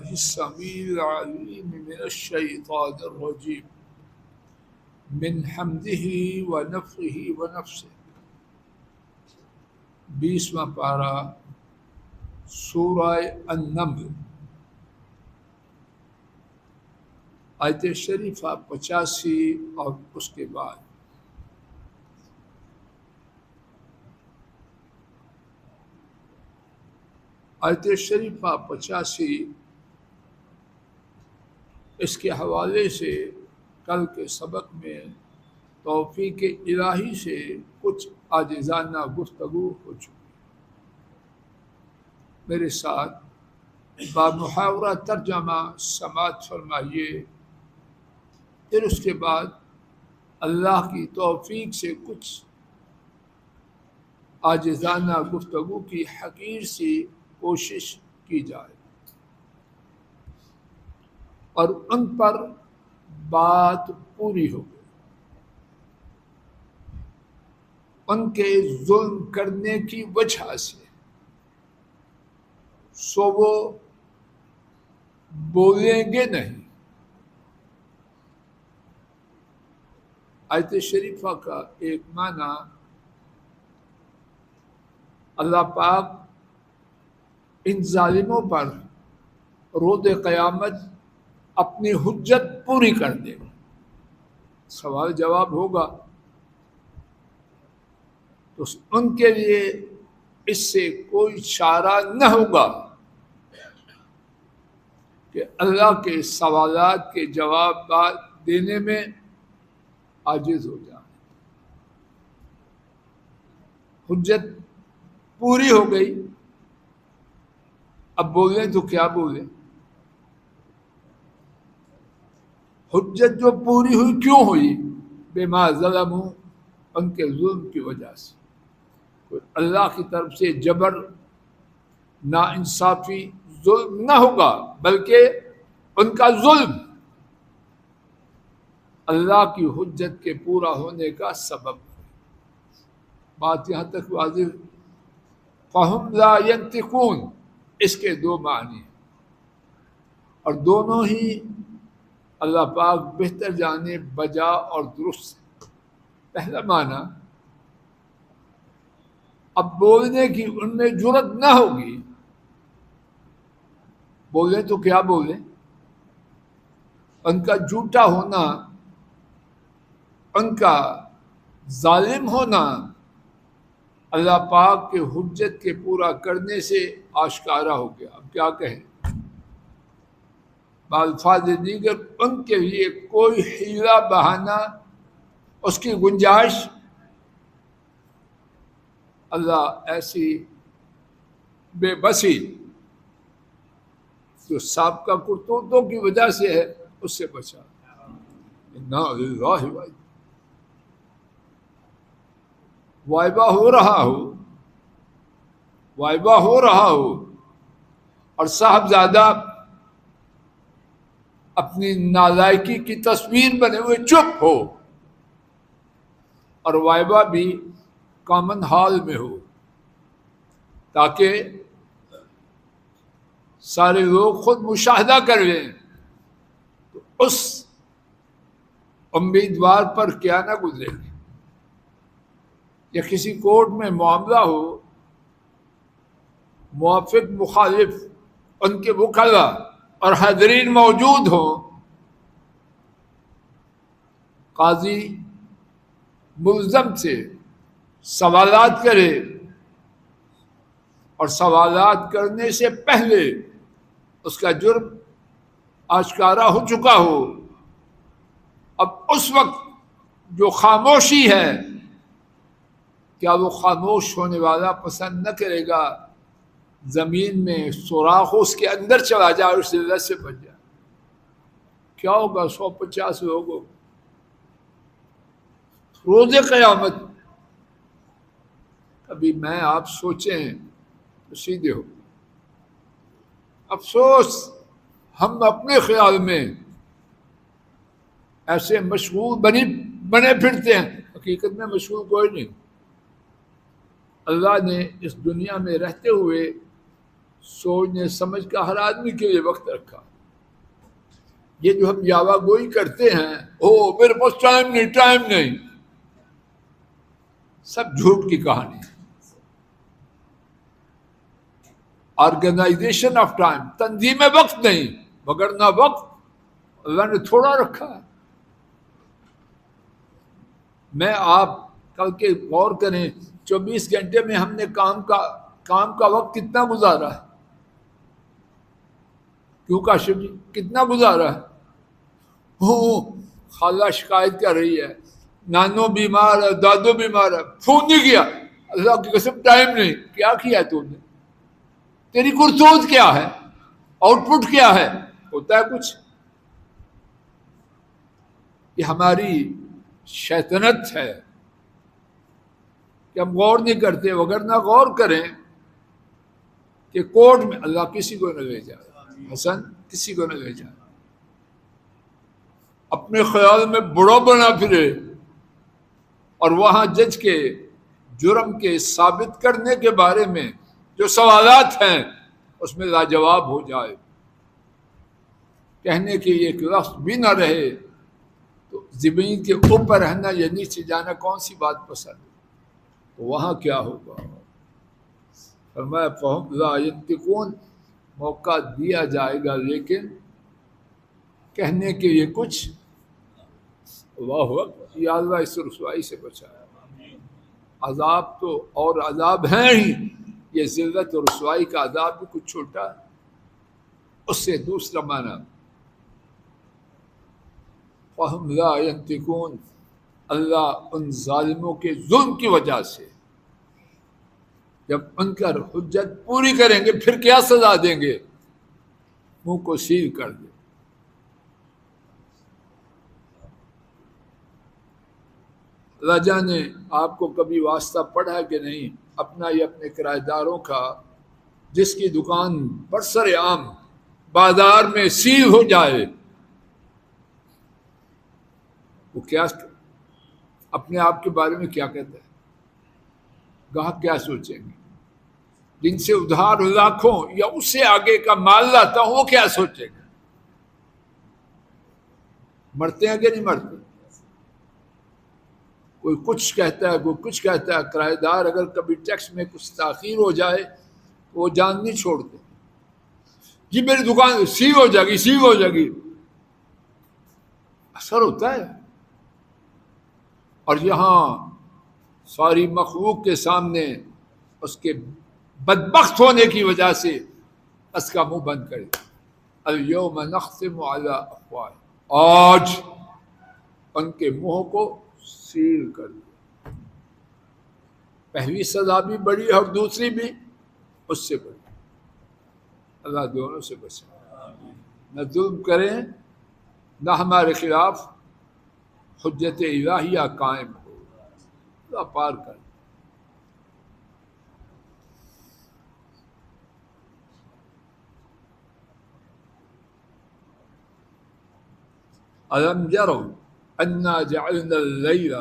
باللہ السمیع العلیم من الشیطان الرجیم من حمدہ ونفخہ ونفثہ۔ 20واں پارہ سورہ النمل، آیت شریفہ 85 اور اس کے بعد۔ آیت شریفہ 85 اس کے حوالے سے کل کے سبق میں توفیق الہی سے کچھ عاجزانہ گفتگو ہو چکی۔ میرے ساتھ بامحاورہ ترجمہ سماعت فرمائیے، پھر اس کے بعد اللہ کی توفیق سے کچھ عاجزانہ گفتگو کی حقیر سی کوشش کی جائے اور ان پر بات پوری ہو گئی۔ ان کے ظلم کرنے کی وجہ سے سو وہ بولیں گے نہیں۔ آیت شریفہ کا ایک معنی اللہ پاک ان ظالموں پر روز قیامت اپنی حجت پوری کر دے گا۔ سوال جواب ہوگا تو ان کے لیے اس سے کوئی چارہ نہ ہوگا کہ اللہ کے سوالات کے جوابات دینے میں عاجز ہو جائے۔ حجت پوری ہو گئی، اب بولیں تو کیا بولیں؟ حجت جو پوری ہوئی کیوں ہوئی؟ بما ظلموا، ان کے ظلم کی وجہ سے۔ اللہ کی طرف سے جبر، ناانصافی، ظلم نہ ہوگا، بلکہ ان کا ظلم اللہ کی حجت کے پورا ہونے کا سبب ہے۔ بات یہاں تک واضح۔ فَهُمْ لَا يَنْطِقُونَ، اس کے دو معنی ہیں اور دونوں ہی اللہ پاک بہتر جانے بجا اور درست ہے۔ پہلا معنی، اب بولنے کی ان میں جرت نہ ہوگی۔ بولیں تو کیا بولیں؟ ان کا جھوٹا ہونا، ان کا ظالم ہونا اللہ پاک کے حجت کے پورا کرنے سے آشکارا ہو گیا۔ اب کیا کہیں؟ بالفاظ دیگر ان کے لیے کوئی حیلہ بہانہ، اس کی گنجائش اللہ ایسی بے بسی جو سابقہ کرتوتوں کی وجہ سے ہے اس سے بچا۔ انا للہ وائبہ ہو رہا ہو اور صاحبزادہ اپنی نالائکی کی تصویر بنے ہوئے چپ ہو، اور وائبہ بھی کامن ہال میں ہو، تاکہ سارے لوگ خود مشاہدہ کر لیں۔ تو اس امیدوار پر کیا نہ گزرے گی۔ یا کسی کورٹ میں معاملہ ہو، موافق مخالف ان کے وکلاء اور حاضرین موجود ہوں، قاضی ملزم سے سوالات کرے اور سوالات کرنے سے پہلے اس کا جرم آشکارا ہو چکا ہو، اب اس وقت جو خاموشی ہے، کیا وہ خاموش ہونے والا پسند نہ کرے گا زمین میں سوراخ ہو اس کے اندر چلا جائے اور اس ذلت سے بچ جائے؟ کیا ہوگا 150 لوگوں روز قیامت؟ ابھی میں آپ سوچیں تو سیدھے ہو۔ افسوس ہم اپنے خیال میں ایسے مشغول بنے پھرتے ہیں، حقیقت میں مشغول کوئی نہیں۔ اللہ نے اس دنیا میں رہتے ہوئے سوچنے سمجھ کا ہر آدمی کے لیے وقت رکھا. یہ جو ہم یاوا گوئی کرتے ہیں، میرے پاس ٹائم نہیں، سب جھوٹ کی کہانی. آرگنائزیشن آف ٹائم، تنظیم وقت نہیں، مگر نہ وقت اللہ نے تھوڑا رکھا ہے. میں آپ کل کے غور کریں، 24 گھنٹے میں ہم نے کام کا وقت کتنا گزارا ہے؟ کیوں کاشف جی کتنا گزارا ہے؟ خالہ شکایت کر رہی ہے، نانو بیمار ہے، دادو بیمار ہے، فون نہیں کیا. اللہ کی قسم ٹائم نہیں. کیا کیا تو نے؟ تیری کرتوت کیا ہے؟ آؤٹ پٹ کیا ہے؟ ہوتا ہے کچھ. یہ ہماری شیطنت ہے کہ ہم غور نہیں کرتے، وگرنہ غور کریں کہ کورٹ میں اللہ کسی کو نہ لے جائے، حسن کسی کو نہ لے جائے. اپنے خیال میں بڑا بنا پھرے اور وہاں جج کے جرم کے ثابت کرنے کے بارے میں جو سوالات ہیں اس میں لاجواب ہو جائے، کہنے کے ایک لفظ بھی نہ رہے تو زمین کے اوپر رہنا یا نیچے جانا کون سی بات پسند ہے؟ تو وہاں کیا ہوگا؟ فرمایا فہم لا ینطقون، موقع دیا جائے گا لیکن کہنے کے لیے کچھ. اللہ اکبر، یا اللہ اس رسوائی سے بچایا. عذاب تو اور عذاب ہیں ہی، یہ ذلت اور رسوائی کا عذاب بھی کچھ چھوٹا ہے. اس سے دوسرا معنی فہم لا ینطقون، اللہ ان ظالموں کے ظلم کی وجہ سے جب ان کا حجت پوری کریں گے پھر کیا سزا دیں گے؟ منہ کو سیل کر دیں. اللہ جانے آپ کو کبھی واسطہ پڑا ہے کہ نہیں اپنا یا اپنے کرایہ داروں کا، جس کی دکان برسر عام بازار میں سیل ہو جائے، وہ کیا اپنے آپ کے بارے میں کیا کہتا ہے؟ گاہک کیا سوچیں گے؟ جن سے ادھار لاکھوں یا اس سے آگے کا مال لاتا ہوں وہ کیا سوچے گا؟ مرتے ہیں کہ نہیں مرتے؟ کوئی کچھ کہتا ہے، کوئی کچھ کہتا ہے. کرایہ دار اگر کبھی ٹیکس میں کچھ تاخیر ہو جائے تو وہ جان نہیں چھوڑتے. جی میری دکان سیل ہو جائے گی، سیل ہو جائے گی. اثر ہوتا ہے. اور یہاں ساری مخلوق کے سامنے اس کے بدبخت ہونے کی وجہ سے اس کا منہ بند کرے. الیوم نختم علی افواہہم، آج ان کے منہ کو سیل کر دیا. پہلی سزا بھی بڑی اور دوسری بھی اس سے بڑی. اللہ دونوں سے بچائے. نہ ظلم کریں، نہ ہمارے خلاف حجت الہیہ قائم ہو. اللہ پار کر. أَلَمْ يَرَوْا أَنَّا جَعَلْنَا اللَّيْلَ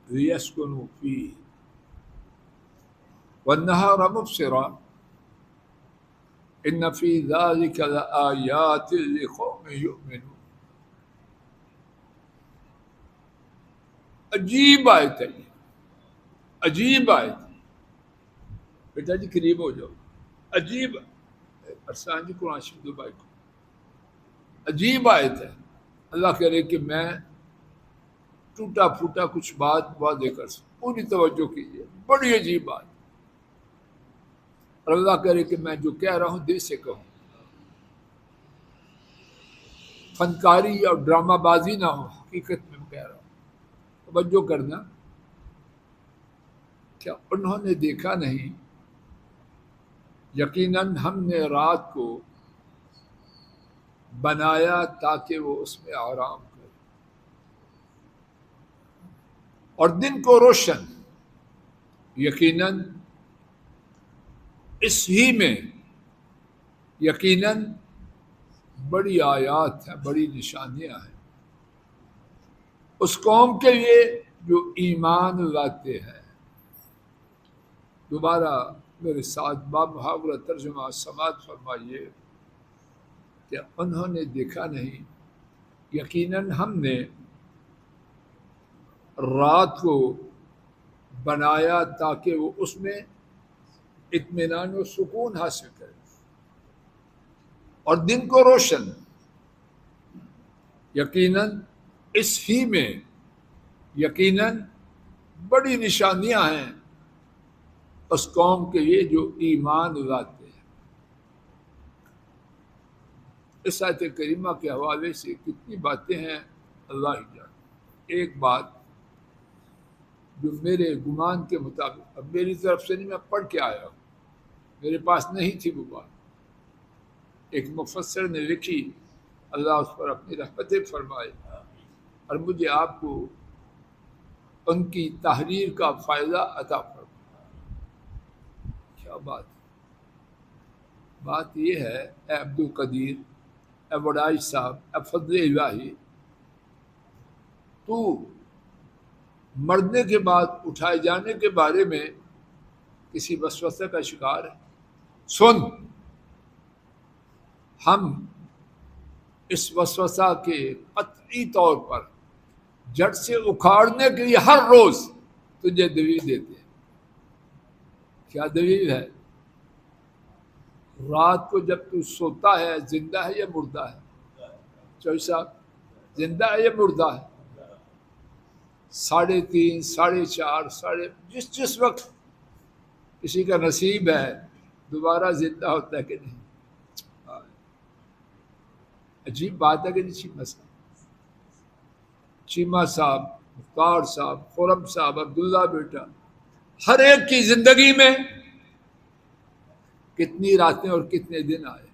لِيَسْكُنُوا فِيهِ وَالنَّهَارَ مُبْصِرًا إِنَّ فِي ذَلِكَ لَآيَاتٍ لِقَوْمٍ يُؤْمِنُونَ. عجیب آیت ہے، عجیب آیت. بیٹا جی قریب ہو جاؤ. عجیب ارسان جی قرآن شریف دو بھائی کو. عجیب آیت ہے. اللہ کہہ رہے کہ میں ٹوٹا پھوٹا کچھ بات واضح کر سکوں. پوری توجہ کیجیے، بڑی عجیب بات. اور اللہ کہہ رہے کہ میں جو کہہ رہا ہوں دل سے کہوں، فنکاری اور ڈرامہ بازی نہ ہو، حقیقت میں کہہ رہا ہوں. توجہ کرنا. کیا انہوں نے دیکھا نہیں؟ یقیناً ہم نے رات کو بنایا تاکہ وہ اس میں آرام کرے اور دن کو روشن. یقیناً اس ہی میں یقیناً بڑی آیات ہیں، بڑی نشانیاں ہیں اس قوم کے لیے جو ایمان لاتے ہیں. دوبارہ میرے ساتھ بامحاورہ ترجمہ سماعت فرمائیے کہ انہوں نے دیکھا نہیں، یقیناً ہم نے رات کو بنایا تاکہ وہ اس میں اطمینان و سکون حاصل کرے، اور دن کو روشن۔ یقیناً اس ہی میں یقیناً بڑی نشانیاں ہیں اس قوم کے لیے جو ایمان لاتے ہیں۔ اس آیت کریمہ کے حوالے سے کتنی باتیں ہیں اللہ ہی جانے۔ ایک بات جو میرے گمان کے مطابق، اب میری طرف سے نہیں، میں پڑھ کے آیا ہوں، میرے پاس نہیں تھی وہ بات، ایک مفسر نے لکھی، اللہ اس پر اپنی رحمتیں فرمائے، اور مجھے آپ کو ان کی تحریر کا فائدہ عطا فرمائے۔ کیا بات بات یہ ہے، اے عبد القدیر، اے وڈائی صاحب، اے فضل الہی، تو مرنے کے بعد اٹھائے جانے کے بارے میں کسی وسوسے کا شکار ہے؟ سن، ہم اس وسوسہ کے قطعی طور پر جڑ سے اکھاڑنے کے لیے ہر روز تجھے دلیل دیتے ہیں۔ کیا دلیل ہے؟ رات کو جب تو سوتا ہے، زندہ ہے یا مردہ ہے؟ چوہی صاحب، زندہ ہے یا مردہ ہے؟ 3:30، 4:30، جس وقت کسی کا نصیب ہے دوبارہ زندہ ہوتا ہے کہ نہیں؟ عجیب بات ہے کہ نہیں؟ چیمہ صاحب، مختار صاحب، خرم صاحب، عبداللہ بیٹا، ہر ایک کی زندگی میں کتنی راتیں اور کتنے دن آئے،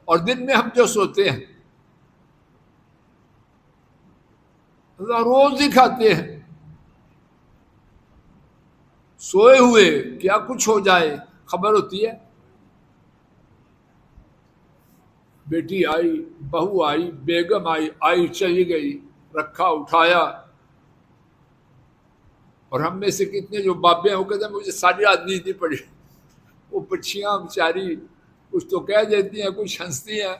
اور دن میں ہم جو سوتے ہیں اللہ روز دکھاتے ہیں، سوئے ہوئے کیا کچھ ہو جائے خبر ہوتی ہے۔ بیٹی آئی، بہو آئی، بیگم آئی چلی گئی، رکھا اٹھایا، اور ہم میں سے کتنے جو بابے ہیں وہ کہتے ہیں مجھے ساری رات نیند نہیں پڑی۔ وہ پچھیاں بیچاری کچھ تو کہہ دیتی ہیں، کچھ ہنستی ہیں۔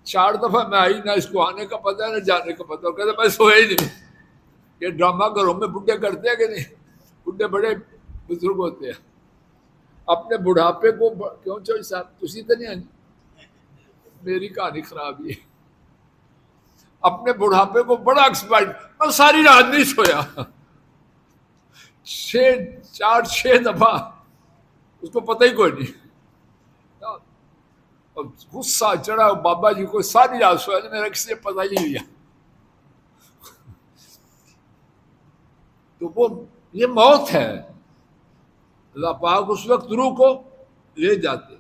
4 دفعہ میں آئی، نہ اس کو آنے کا پتہ ہے نہ جانے کا پتہ، کہتے میں سویا ہی نہیں۔ یہ ڈرامہ گھروں میں بڈھے کرتے ہیں کہ نہیں؟ بڈھے بڑے بزرگ ہوتے ہیں، اپنے بڑھاپے کو کیوں چوہی صاحب تسی تو نہیں؟ میری کہانی خراب ہے۔ اپنے بڑھاپے کو بڑا ایکسپائٹ، میں ساری رات نہیں سویا، 4-6 دفعہ، اس کو پتہ ہی کوئی نہیں۔ غصہ چڑھا بابا جی کو، ساری رات سویا نہیں، میرا کسی نے پتہ ہی نہیں لیا۔ تو وہ یہ موت ہے، اللہ پاک اس وقت روح کو لے جاتے ہیں،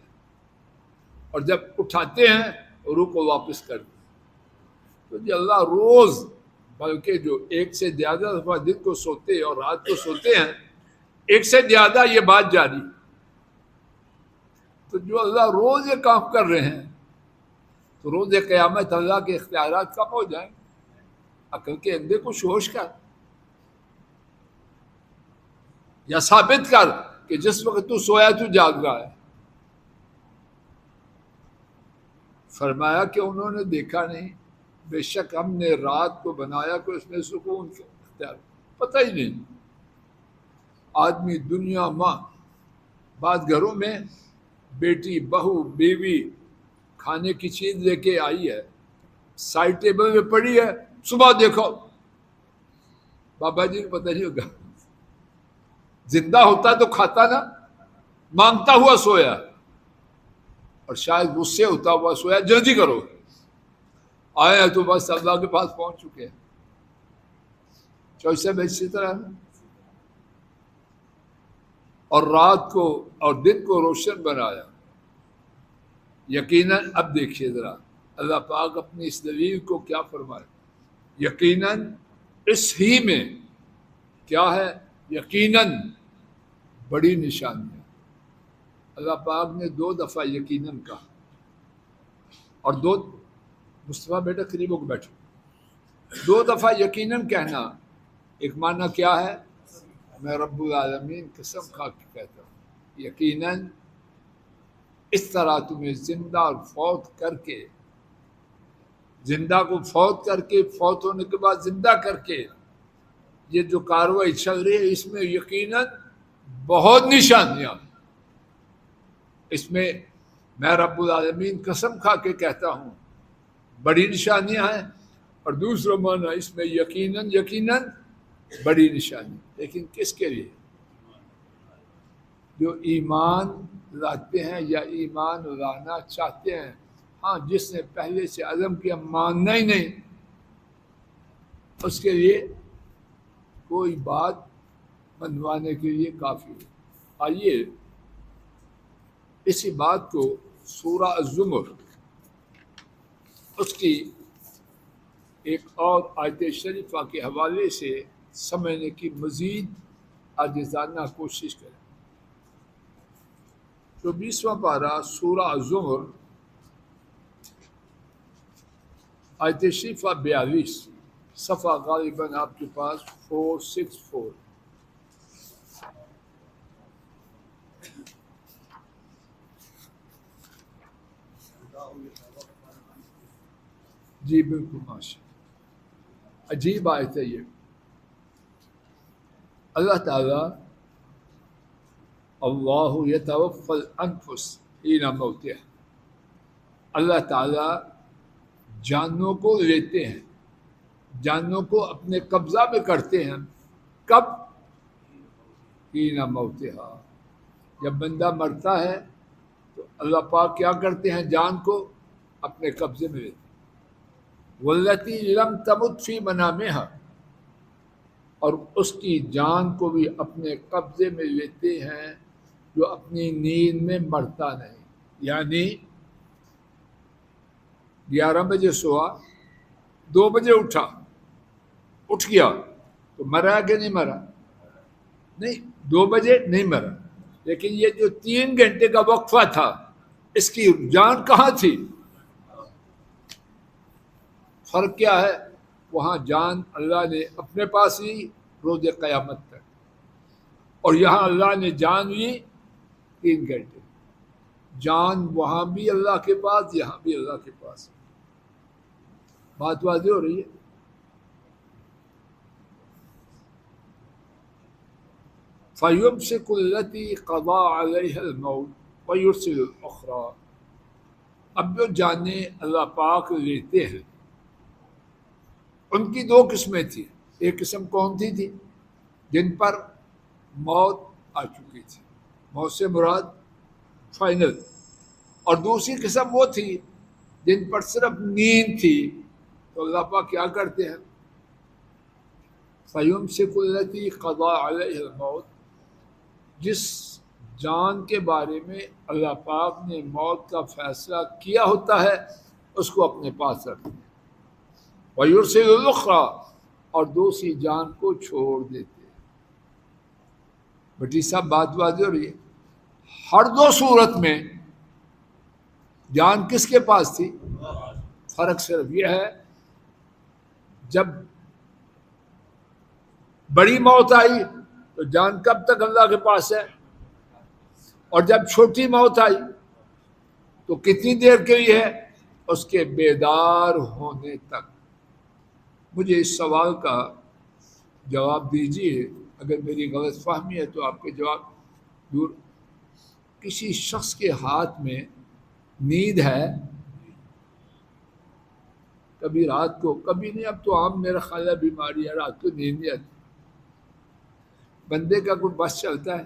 اور جب اٹھاتے ہیں روح کو واپس کر دیں۔ تو جی اللہ روز، بلکہ جو 1 سے زیادہ دفعہ دن کو سوتے اور رات کو سوتے ہیں، 1 سے زیادہ یہ بات جاری۔ تو جو اللہ روز یہ کام کر رہے ہیں، تو روز قیامت اللہ کے اختیارات کم ہو جائیں۔ عقل کے اندھے کو ہوش کر، یا ثابت کر کہ جس وقت تو سویا تو جاگ رہا ہے۔ فرمایا کہ انہوں نے دیکھا نہیں، بے شک ہم نے رات کو بنایا کہ اس میں سکون کے اختیار، پتہ ہی نہیں۔ آدمی دنیا ماں، بعض گھروں میں بیٹی، بہو، بیوی کھانے کی چیز لے کے آئی ہے، سائڈ ٹیبل میں پڑی ہے، صبح دیکھو بابا جی کو پتہ نہیں ہوگا، زندہ ہوتا تو کھاتا نا، مانگتا ہوا سویا، اور شاید غصے ہوتا ہوا سویا، جلدی کرو، آئے تو بس اللہ کے پاس پہنچ چکے ہیں۔ چویسے میں اسی طرح ہے، اور رات کو اور دن کو روشن بنایا۔ یقیناً اب دیکھیے ذرا اللہ پاک اپنی اس دلیل کو کیا فرمائے۔ یقیناً اس ہی میں کیا ہے؟ یقیناً بڑی نشانی ہے۔ اللہ پاک نے 2 دفعہ یقیناً کہا، اور 2 مصطفیٰ بیٹا قریب ہو کے بیٹھو، 2 دفعہ یقیناً کہنا ایک معنی کیا ہے؟ میں رب العالمین قسم کھا کے کہتا ہوں یقیناً اس طرح تمہیں زندہ اور فوت کر کے، زندہ کو فوت کر کے، فوت ہونے کے بعد زندہ کر کے یہ جو کاروائی چل رہی ہے، اس میں یقیناً بہت نشانیاں، اس میں میں رب العالمین قسم کھا کے کہتا ہوں بڑی نشانیاں ہیں، اور دوسرا معنی اس میں یقیناً بڑی نشانی، لیکن کس کے لیے؟ جو ایمان لاتے ہیں یا ایمان لانا چاہتے ہیں۔ ہاں، جس نے پہلے سے عزم کیا ماننا ہی نہیں، اس کے لیے کوئی بات منوانے کے لیے کافی ہے۔ آئیے اسی بات کو سورہ الزمر اس کی ایک اور آیت شریفہ کے حوالے سے سمجھنے کی مزید عاجزانہ کوشش کریں۔ 24واں پارہ سورہ الزمر، آیت شریفہ 42، صفحہ غالباً آپ کے پاس 464۔ جی بالکل، ماشاء عجیب آیت ہے یہ۔ اللہ تعالیٰ اللہ یتوفی الانفس حین موتہا، اللہ تعالیٰ جانوں کو لیتے ہیں، جانوں کو اپنے قبضہ میں کرتے ہیں۔ کب؟ حین موتہا، جب بندہ مرتا ہے تو اللہ پاک کیا کرتے ہیں؟ جان کو اپنے قبضے میں لیتے ہیں۔ واللتی لم تمت فی منامہا، اور اس کی جان کو بھی اپنے قبضے میں لیتے ہیں جو اپنی نیند میں مرتا نہیں۔ یعنی 11 بجے سوا، 2 بجے اٹھ گیا تو مرا کہ نہیں مرا؟ نہیں، 2 بجے نہیں مرا، لیکن یہ جو 3 گھنٹے کا وقفہ تھا، اس کی جان کہاں تھی؟ فرق کیا ہے؟ وہاں جان اللہ نے اپنے پاس لی روز قیامت تک، اور یہاں اللہ نے جان لی 3 گھنٹے۔ جان وہاں بھی اللہ کے پاس، یہاں بھی اللہ کے پاس۔ بات واضح ہو رہی ہے؟ فَيُمْسِكُ الَّتِي قَضَىٰ عَلَيْهَا الْمَوْتَ وَيُرْسِلُ الْأُخْرَىٰ، اب جو جانیں اللہ پاک لیتے ہیں ان کی 2 قسمیں تھیں۔ ایک قسم کون تھی؟ جن پر موت آ چکی تھی، موت سے مراد فائنل، اور دوسری قسم وہ تھی جن پر صرف نیند تھی، تو اللہ پاک کیا کرتے ہیں؟ فَيُمْسِكُ الَّتِي قَضَىٰ عَلَيْهَا الْمَوْتَ، جس جان کے بارے میں اللہ پاک نے موت کا فیصلہ کیا ہوتا ہے اس کو اپنے پاس رکھتے ہیں۔ وَيُرْسِلُ الْأُخْرَىٰ، اور دوسری جان کو چھوڑ دیتے ہیں۔ بٹی صاحب بات واضح ہو رہی ہے؟ ہر 2 صورت میں جان کس کے پاس تھی؟ فرق صرف یہ ہے، جب بڑی موت آئی تو جان کب تک اللہ کے پاس ہے، اور جب چھوٹی موت آئی تو کتنی دیر کے لیے ہے؟ اس کے بیدار ہونے تک۔ مجھے اس سوال کا جواب دیجیے، اگر میری غلط فہمی ہے تو آپ کے جواب دور۔ کسی شخص کے ہاتھ میں نیند ہے، کبھی رات کو، کبھی نہیں، اب تو عام میرا خیال ہے بیماری ہے، رات کو نیند نہیں آتی۔ بندے کا کوئی بس چلتا ہے،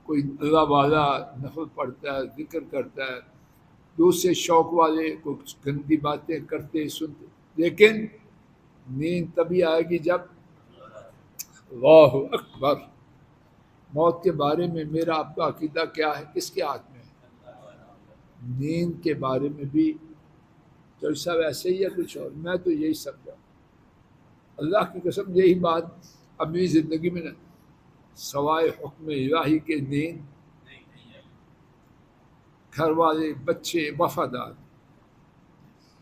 کوئی اللہ والا نفل پڑھتا ہے، ذکر کرتا ہے، دوسرے شوق والے کچھ گندی باتیں کرتے سنتے، لیکن نیند تبھی آئے گی جب اللہ اکبر۔ موت کے بارے میں میرا آپ کا عقیدہ کیا ہے؟ کس کے ہاتھ میں ہے؟ نیند کے بارے میں بھی تو سب ایسے ہی ہے، کچھ اور؟ میں تو یہی سمجھا، اللہ کی قسم یہی بات اپنی زندگی میں نہ، سوائے حکم الہی کے نیند، گھر والے، بچے، وفادار،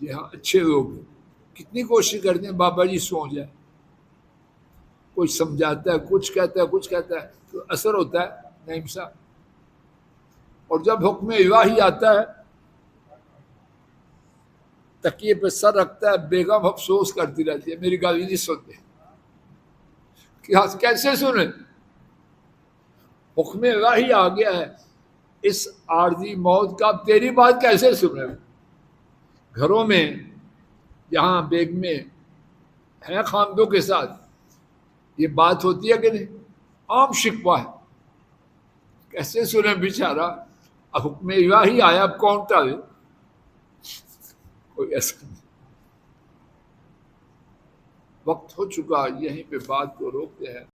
یہ ہاں اچھے لوگ ہیں، کتنی کوشش کرتے ہیں بابا جی سو جائے، کوئی سمجھاتا ہے، کچھ کہتا ہے تو اثر ہوتا ہے نہیں صاحب. اور جب حکم الہی آتا ہے تکیے پہ سر رکھتا ہے، بیگم افسوس کرتی رہتی ہے میری گالی نہیں سنتے. کیسے سنیں؟ حکم الہی آ گیا ہے، اس عارضی موت کا تیری بات کیسے سنیں؟ گھروں میں جہاں بیگمیں ہیں خامدوں کے ساتھ یہ بات ہوتی ہے کہ نہیں؟ عام شکوہ ہے. کیسے سنیں بیچارہ؟ حکم الہی آیا، اب کون ٹالے؟ کوئی ایسا نہیں. وقت ہو چکا، یہیں پہ بات کو روکتے ہیں.